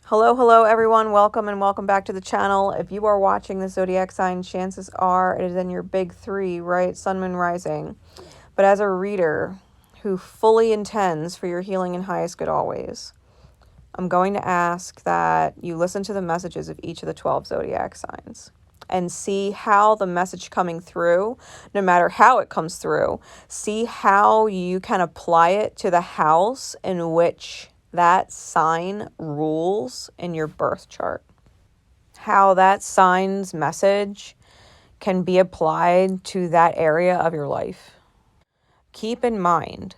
Hello everyone. Welcome and welcome back to the channel. If you are watching the zodiac sign, chances are it is in your big three, right? Sun, Moon, Rising. But as a reader who fully intends for your healing and highest good always, I'm going to ask that you listen to the messages of each of the 12 zodiac signs and see how the message coming through, no matter how it comes through, see how you can apply it to the house in which that sign rules in your birth chart. How that sign's message can be applied to that area of your life. Keep in mind,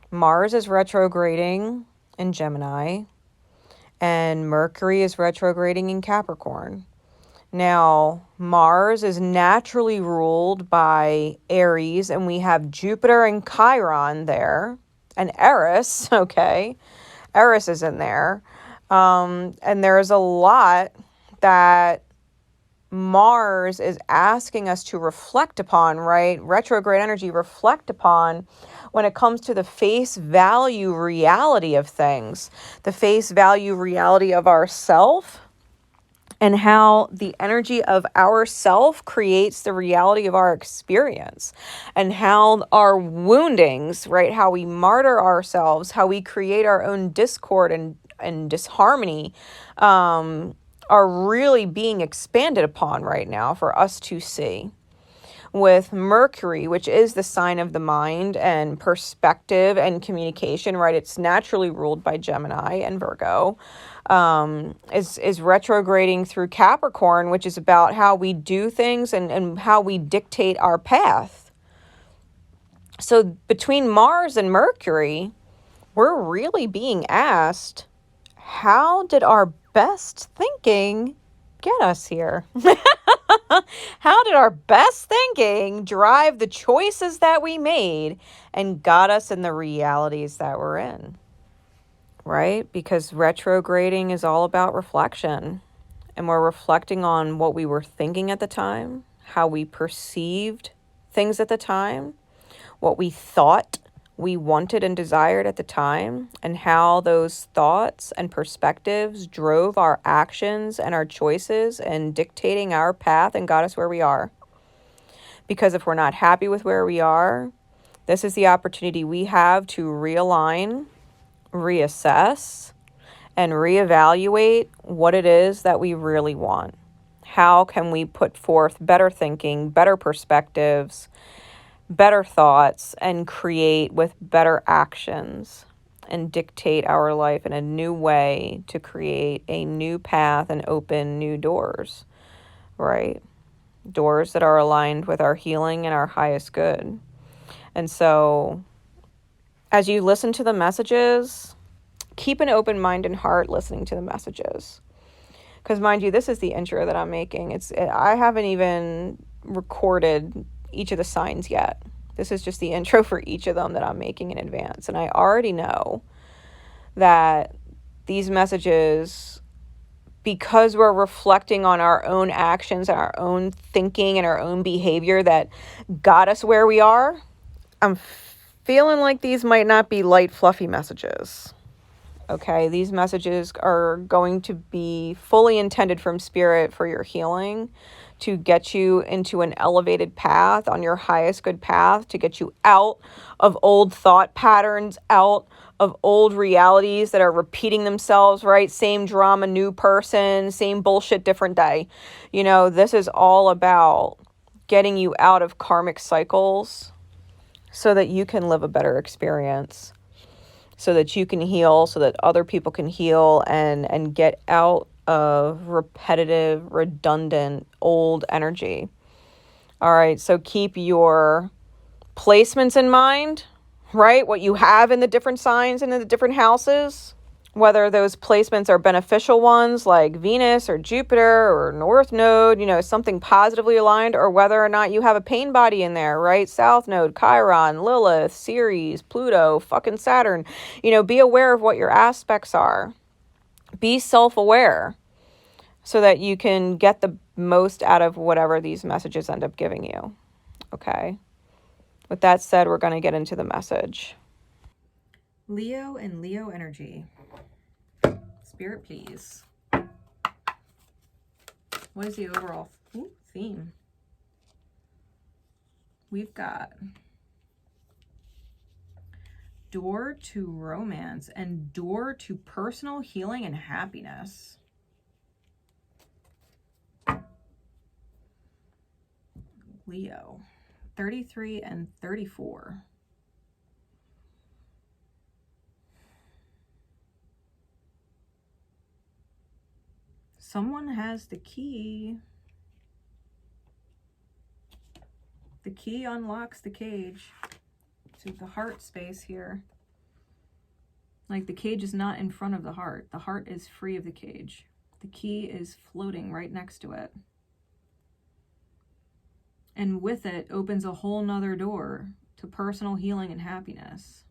Mars is retrograding in Gemini and Mercury is retrograding in Capricorn. Now, Mars is naturally ruled by Aries, and we have Jupiter and Chiron there, and Eris, okay? Eris is in there. And there's a lot that Mars is asking us to reflect upon, right? Retrograde energy, reflect upon when it comes to the face value reality of things, the face value reality of ourself, and how the energy of ourself creates the reality of our experience, and how our woundings, right, how we martyr ourselves, how we create our own discord and disharmony, are really being expanded upon right now for us to see. With Mercury, which is the sign of the mind and perspective and communication, right? It's naturally ruled by Gemini and Virgo, is retrograding through Capricorn, which is about how we do things and how we dictate our path. So between Mars and Mercury, we're really being asked, how did our best thinking get us here? How did our best thinking drive the choices that we made and got us in the realities that we're in? Right? Because retrograding is all about reflection. And we're reflecting on what we were thinking at the time, how we perceived things at the time, what we thought we wanted and desired at the time, and how those thoughts and perspectives drove our actions and our choices and dictating our path and got us where we are. Because if we're not happy with where we are, this is the opportunity we have to realign, reassess, and reevaluate what it is that we really want. How can we put forth better thinking, better perspectives, better thoughts, and create with better actions and dictate our life in a new way to create a new path and open new doors, right? Doors that are aligned with our healing and our highest good. And so as you listen to the messages, keep an open mind and heart listening to the messages. Because mind you, this is the intro that I'm making. I haven't even recorded each of the signs yet. This is just the intro for each of them that I'm making in advance. And I already know that these messages, because we're reflecting on our own actions and our own thinking and our own behavior that got us where we are, I'm feeling like these might not be light, fluffy messages. Okay, these messages are going to be fully intended from spirit for your healing, to get you into an elevated path, on your highest good path, to get you out of old thought patterns, out of old realities that are repeating themselves, right? Same drama, new person, same bullshit, different day. You know, this is all about getting you out of karmic cycles so that you can live a better experience, so that you can heal, so that other people can heal, and get out of repetitive, redundant, old energy. All right, so keep your placements in mind, right? What you have in the different signs and in the different houses, whether those placements are beneficial ones like Venus or Jupiter or North Node, you know, something positively aligned, or whether or not you have a pain body in there, right? South Node, Chiron, Lilith, Ceres, Pluto, fucking Saturn. You know, be aware of what your aspects are. Be self-aware so that you can get the most out of whatever these messages end up giving you. Okay? With that said, we're going to get into the message. Leo and Leo energy. Spirit, please. What is the overall theme? We've got door to romance and door to personal healing and happiness. Leo, 33 and 34. Someone has the key. The key unlocks the cage to the heart space here. Like the cage is not in front of the heart. The heart is free of the cage. The key is floating right next to it. And with it opens a whole nother door to personal healing and happiness.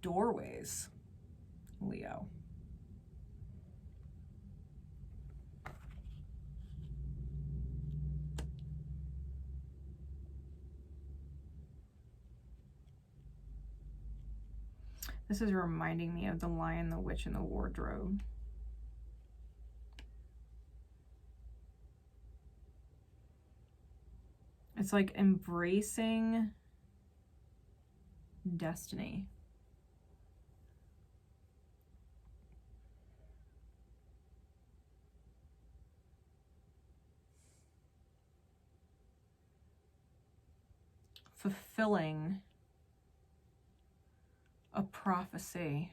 Doorways, Leo. This is reminding me of the Lion, the Witch, and the Wardrobe. It's like embracing destiny. Fulfilling a prophecy.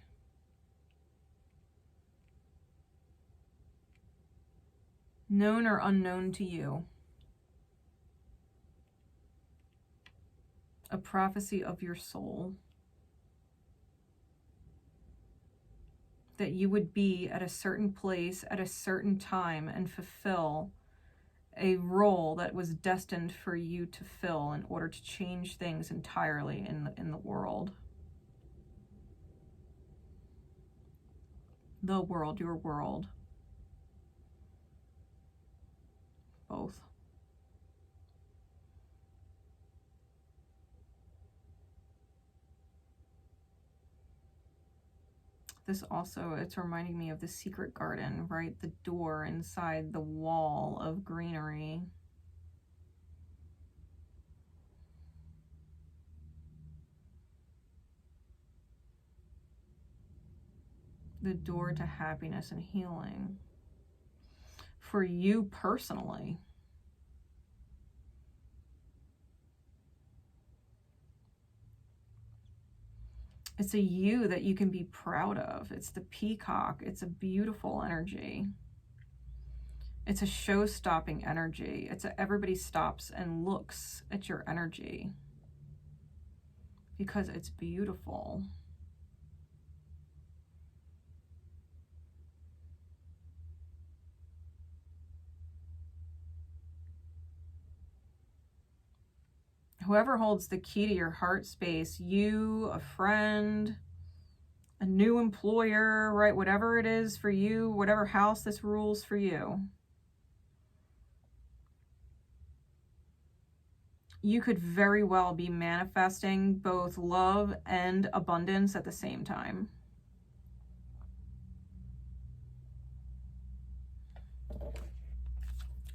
Known or unknown to you. A prophecy of your soul. That you would be at a certain place at a certain time and fulfill a role that was destined for you to fill in order to change things entirely in the world. The world, your world. Both. This also, it's reminding me of the secret garden, right? The door inside the wall of greenery. The door to happiness and healing. For you personally. It's a you that you can be proud of. It's the peacock. It's a beautiful energy. It's a show-stopping energy. It's a everybody stops and looks at your energy because it's beautiful. Whoever holds the key to your heart space, you, a friend, a new employer, right? Whatever it is for you, whatever house this rules for you. You could very well be manifesting both love and abundance at the same time.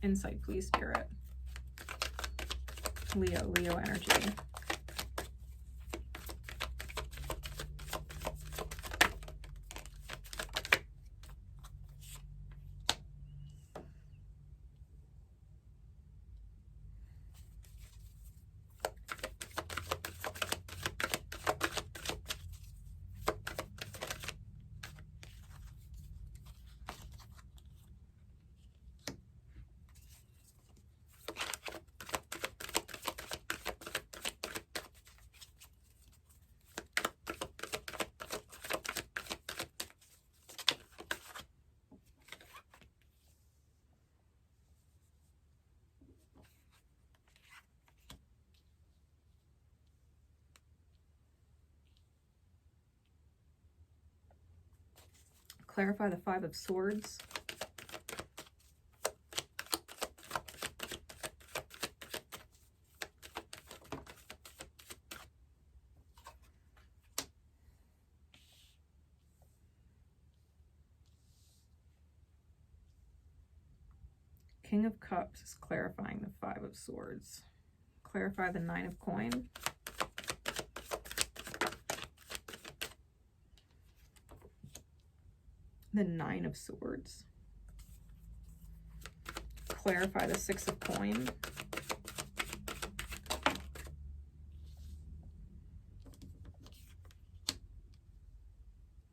Insight, please, Spirit. Leo energy. Clarify the Five of Swords. King of Cups is clarifying the Five of Swords. Clarify the Nine of Coin. The Nine of Swords. Clarify the Six of Coin.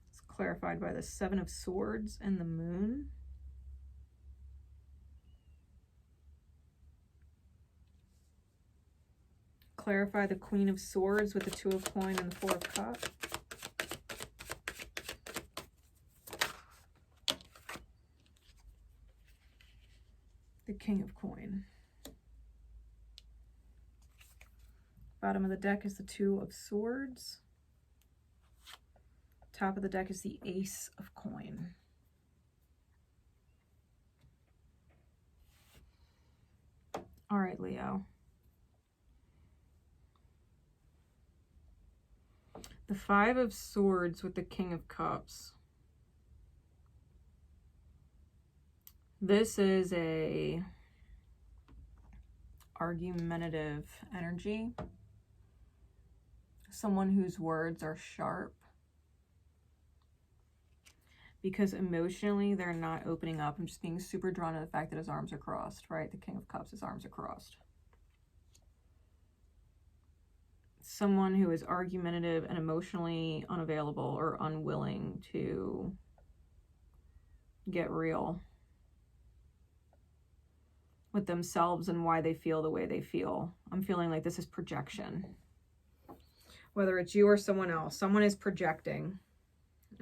It's clarified by the Seven of Swords and the Moon. Clarify the Queen of Swords with the Two of Coin and the Four of Cups. The King of Coin. Bottom of the deck is the Two of Swords. Top of the deck is the Ace of Coin. All right, Leo. The Five of Swords with the King of Cups. This is a argumentative energy. Someone whose words are sharp. Because emotionally, they're not opening up. I'm just being super drawn to the fact that his arms are crossed, right? The King of Cups, his arms are crossed. Someone who is argumentative and emotionally unavailable or unwilling to get real with themselves and why they feel the way they feel. I'm feeling like this is projection. Whether it's you or someone else, someone is projecting.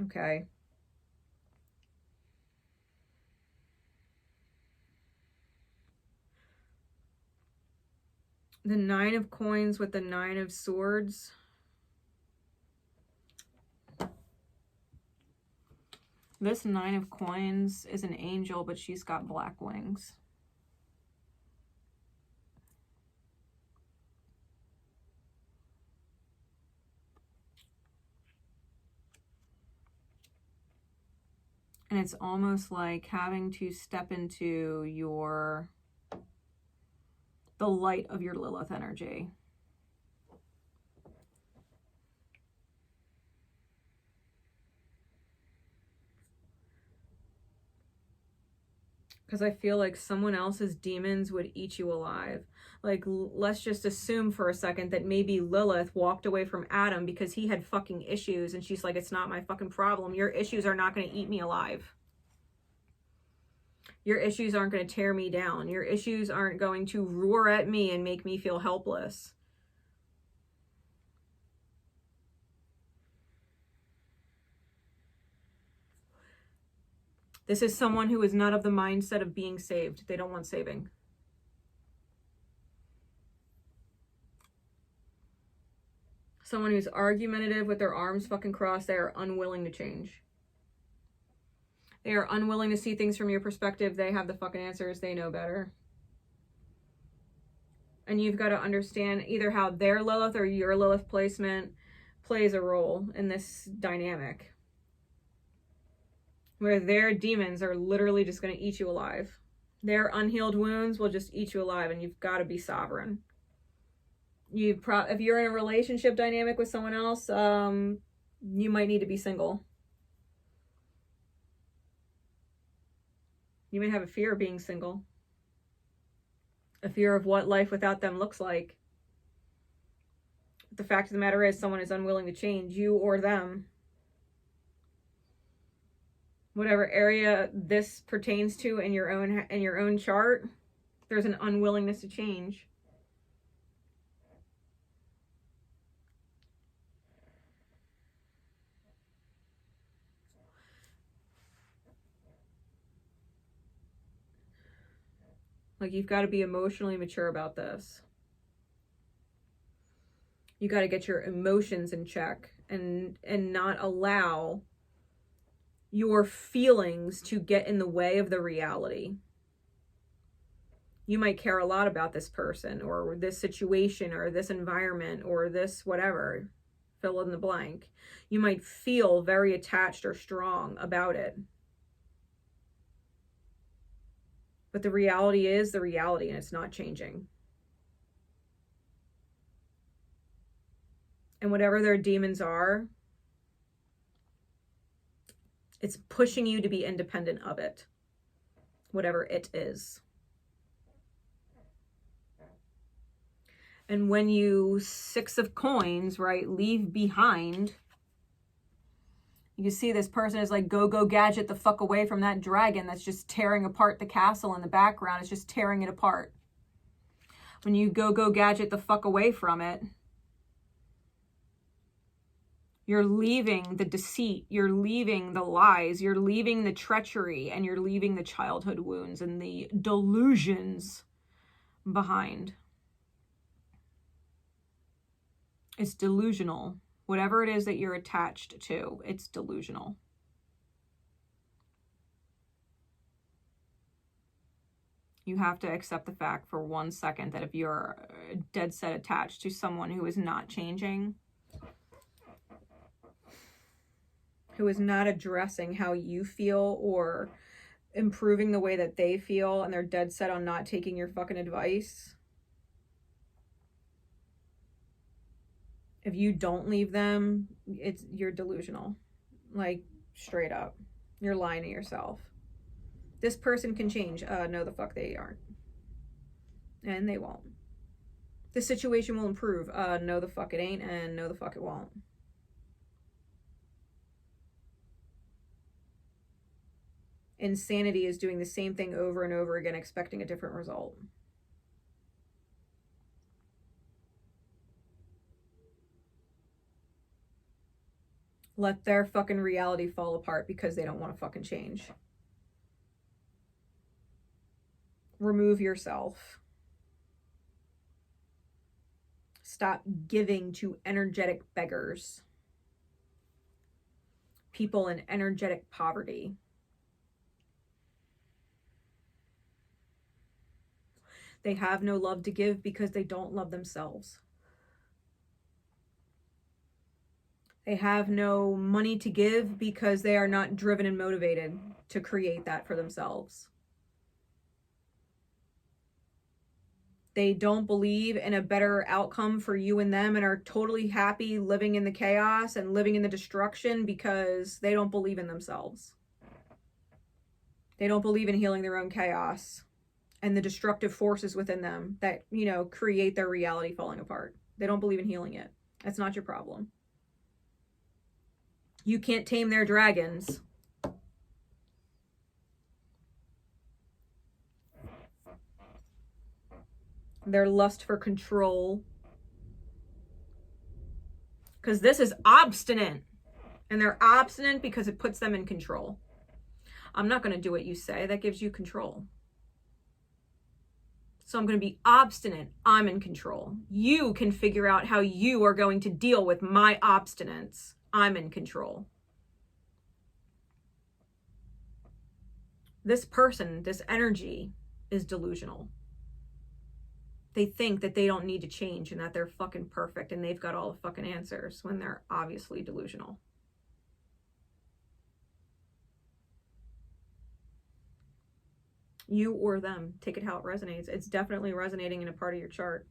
Okay. The Nine of Coins with the Nine of Swords. This Nine of Coins is an angel, but she's got black wings. And it's almost like having to step into the light of your Lilith energy. Because I feel like someone else's demons would eat you alive. Like, let's just assume for a second that maybe Lilith walked away from Adam because he had fucking issues, and she's like, it's not my fucking problem. Your issues are not going to eat me alive. Your issues aren't going to tear me down. Your issues aren't going to roar at me and make me feel helpless. This is someone who is not of the mindset of being saved. They don't want saving. Someone who's argumentative with their arms fucking crossed. They are unwilling to change. They are unwilling to see things from your perspective. They have the fucking answers. They know better. And you've got to understand either how their Lilith or your Lilith placement plays a role in this dynamic. Where their demons are literally just going to eat you alive. Their unhealed wounds will just eat you alive, and you've got to be sovereign. If you're in a relationship dynamic with someone else, you might need to be single. You may have a fear of being single. A fear of what life without them looks like. But the fact of the matter is, someone is unwilling to change, you or them. Whatever area this pertains to in your own chart, there's an unwillingness to change. Like, you've got to be emotionally mature about this. You got to get your emotions in check and not allow your feelings to get in the way of the reality. You might care a lot about this person or this situation or this environment or this whatever, fill in the blank. You might feel very attached or strong about it. But the reality is the reality, and it's not changing. And whatever their demons are, it's pushing you to be independent of it, whatever it is. And when you, 6 of coins, right, leave behind, you can see this person is like, go gadget the fuck away from that dragon that's just tearing apart the castle in the background. It's just tearing it apart. When you go gadget the fuck away from it, you're leaving the deceit, you're leaving the lies, you're leaving the treachery, and you're leaving the childhood wounds and the delusions behind. It's delusional. Whatever it is that you're attached to, it's delusional. You have to accept the fact for 1 second that if you're dead set attached to someone who is not changing, who is not addressing how you feel or improving the way that they feel, and they're dead set on not taking your fucking advice, if you don't leave them, you're delusional. Like, straight up. You're lying to yourself. This person can change. No, the fuck they aren't. And they won't. The situation will improve. No, the fuck it ain't. And no, the fuck it won't. Insanity is doing the same thing over and over again, expecting a different result. Let their fucking reality fall apart because they don't want to fucking change. Remove yourself. Stop giving to energetic beggars. People in energetic poverty. They have no love to give because they don't love themselves. They have no money to give because they are not driven and motivated to create that for themselves. They don't believe in a better outcome for you and them and are totally happy living in the chaos and living in the destruction because they don't believe in themselves. They don't believe in healing their own chaos and the destructive forces within them that, you know, create their reality falling apart. They don't believe in healing it. That's not your problem. You can't tame their dragons. Their lust for control. Because this is obstinate. And they're obstinate because it puts them in control. I'm not going to do what you say. That gives you control. So I'm going to be obstinate. I'm in control. You can figure out how you are going to deal with my obstinance. I'm in control. This person, this energy is delusional. They think that they don't need to change and that they're fucking perfect and they've got all the fucking answers when they're obviously delusional. You or them, take it how it resonates. It's definitely resonating in a part of your chart.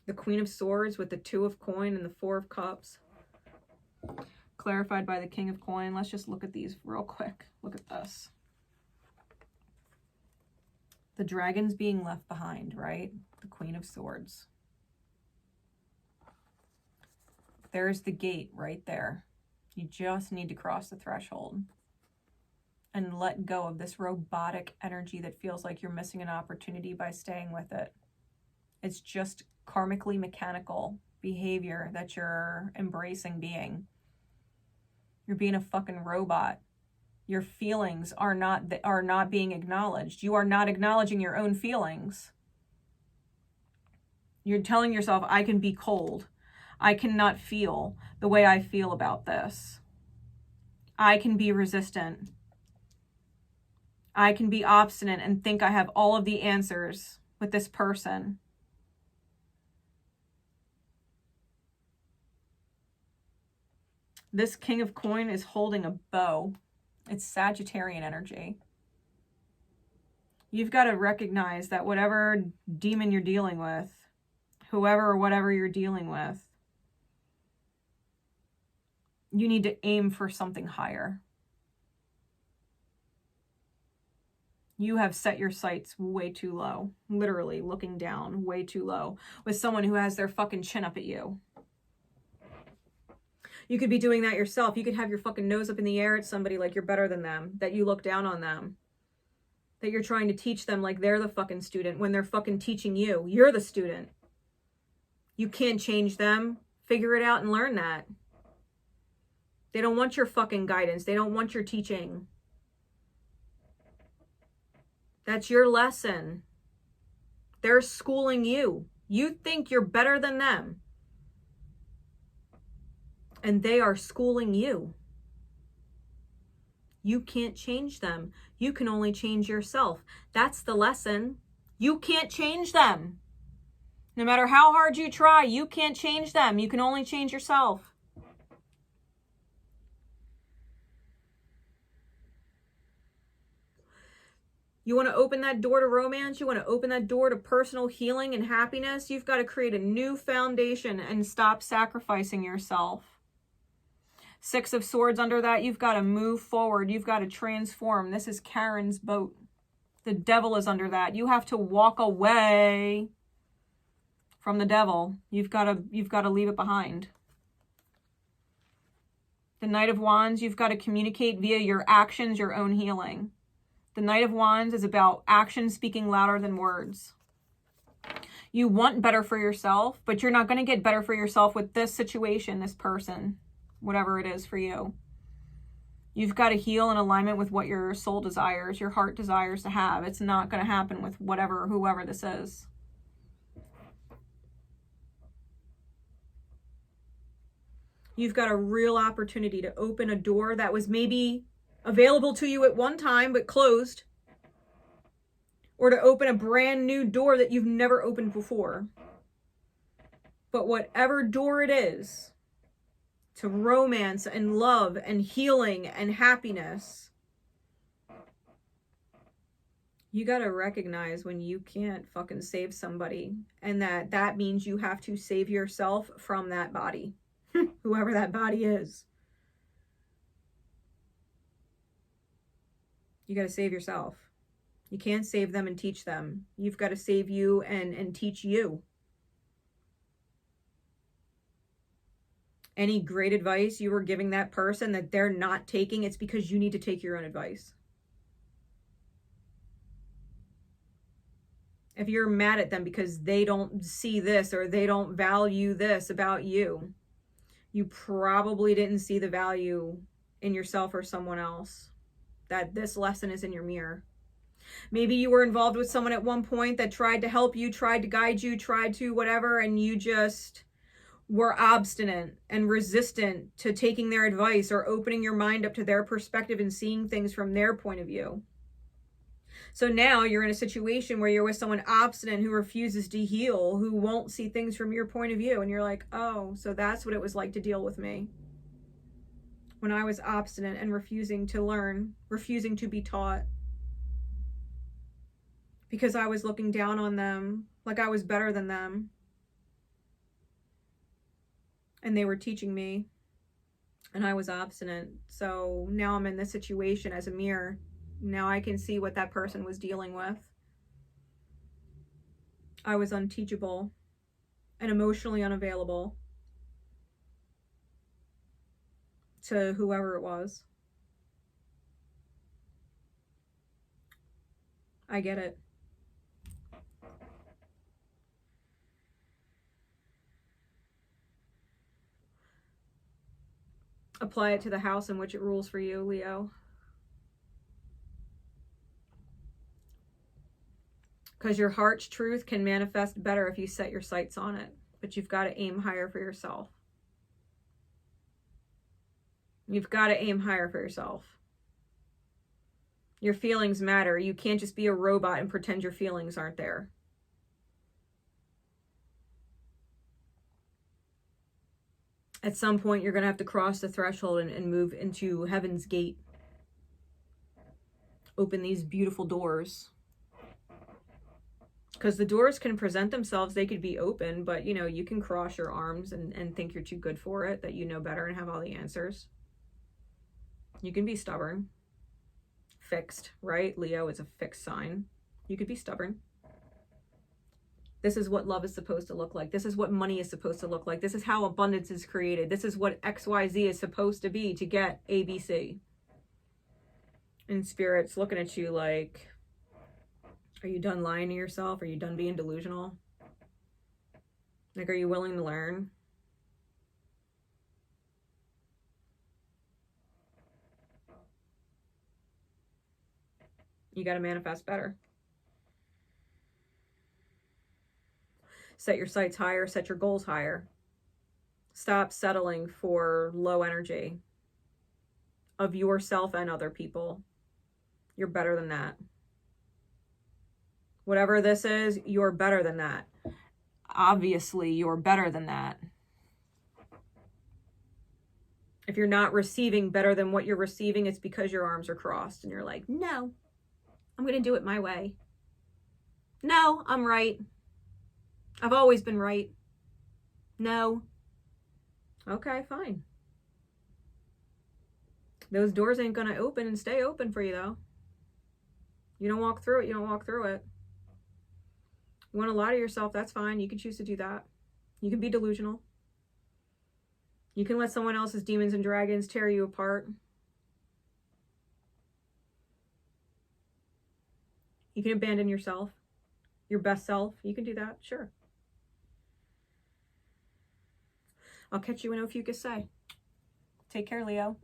The Queen of Swords with the 2 of Coin and the 4 of Cups. Clarified by the King of Coin. Let's just look at these real quick. Look at this. The dragon's being left behind, right? The Queen of Swords. There's the gate right there. You just need to cross the threshold and let go of this robotic energy that feels like you're missing an opportunity by staying with it. It's just karmically mechanical behavior that you're embracing being. You're being a fucking robot. Your feelings are not being acknowledged. You are not acknowledging your own feelings. You're telling yourself, I can be cold. I cannot feel the way I feel about this. I can be resistant. I can be obstinate and think I have all of the answers with this person. This King of Coin is holding a bow. It's Sagittarian energy. You've got to recognize that whatever demon you're dealing with, whoever or whatever you're dealing with, you need to aim for something higher. You have set your sights way too low. Literally looking down way too low with someone who has their fucking chin up at you. You could be doing that yourself. You could have your fucking nose up in the air at somebody like you're better than them, that you look down on them, that you're trying to teach them like they're the fucking student when they're fucking teaching you. You're the student. You can't change them. Figure it out and learn that. They don't want your fucking guidance. They don't want your teaching. That's your lesson. They're schooling you. You think you're better than them. And they are schooling you. You can't change them. You can only change yourself. That's the lesson. You can't change them. No matter how hard you try, you can't change them. You can only change yourself. You want to open that door to romance? You want to open that door to personal healing and happiness? You've got to create a new foundation and stop sacrificing yourself. 6 of Swords under that. You've got to move forward. You've got to transform. This is Karen's boat. The Devil is under that. You have to walk away from the devil. You've got to leave it behind. The Knight of Wands. You've got to communicate via your actions, your own healing. The Knight of Wands is about action speaking louder than words. You want better for yourself, but you're not going to get better for yourself with this situation, this person, whatever it is for you. You've got to heal in alignment with what your soul desires, your heart desires to have. It's not going to happen with whoever this is. You've got a real opportunity to open a door that was maybe available to you at one time but closed, or to open a brand new door that you've never opened before. But whatever door it is, to romance and love and healing and happiness, you got to recognize when you can't fucking save somebody, and that means you have to save yourself from that body, whoever that body is. You got to save yourself. You can't save them and teach them. You've got to save you and teach you. Any great advice you were giving that person that they're not taking, it's because you need to take your own advice. If you're mad at them because they don't see this or they don't value this about you, you probably didn't see the value in yourself or someone else. That this lesson is in your mirror. Maybe you were involved with someone at one point that tried to help you, tried to guide you, tried to whatever, and you just were obstinate and resistant to taking their advice or opening your mind up to their perspective and seeing things from their point of view. So now you're in a situation where you're with someone obstinate who refuses to heal, who won't see things from your point of view, and you're like, oh, so that's what it was like to deal with me. When I was obstinate and refusing to learn, refusing to be taught, because I was looking down on them like I was better than them. And they were teaching me, and I was obstinate. So now I'm in this situation as a mirror. Now I can see what that person was dealing with. I was unteachable and emotionally unavailable to whoever it was. I get it. Apply it to the house in which it rules for you, Leo. Because your heart's truth can manifest better if you set your sights on it. But you've got to aim higher for yourself. You've got to aim higher for yourself. Your feelings matter. You can't just be a robot and pretend your feelings aren't there. At some point, you're going to have to cross the threshold and move into heaven's gate. Open these beautiful doors. Because the doors can present themselves. They could be open, but, you know, you can cross your arms and think you're too good for it, that you know better and have all the answers. You can be stubborn. Fixed, right? Leo is a fixed sign. You could be stubborn. This is what love is supposed to look like. This is what money is supposed to look like. This is how abundance is created. This is what XYZ is supposed to be to get ABC. And Spirit's looking at you like, are you done lying to yourself? Are you done being delusional? Like, are you willing to learn? You got to manifest better. Set your sights higher, set your goals higher. Stop settling for low energy of yourself and other people. You're better than that. Whatever this is, you're better than that. Obviously, you're better than that. If you're not receiving better than what you're receiving, it's because your arms are crossed and you're like, no, I'm going to do it my way. No, I'm right. I've always been right. No. Okay, fine. Those doors ain't going to open and stay open for you, though. You don't walk through it, you don't walk through it. You want to lie to yourself, that's fine. You can choose to do that. You can be delusional. You can let someone else's demons and dragons tear you apart. You can abandon yourself, your best self. You can do that, sure. I'll catch you in Ophiuchus Say. Take care, Leo.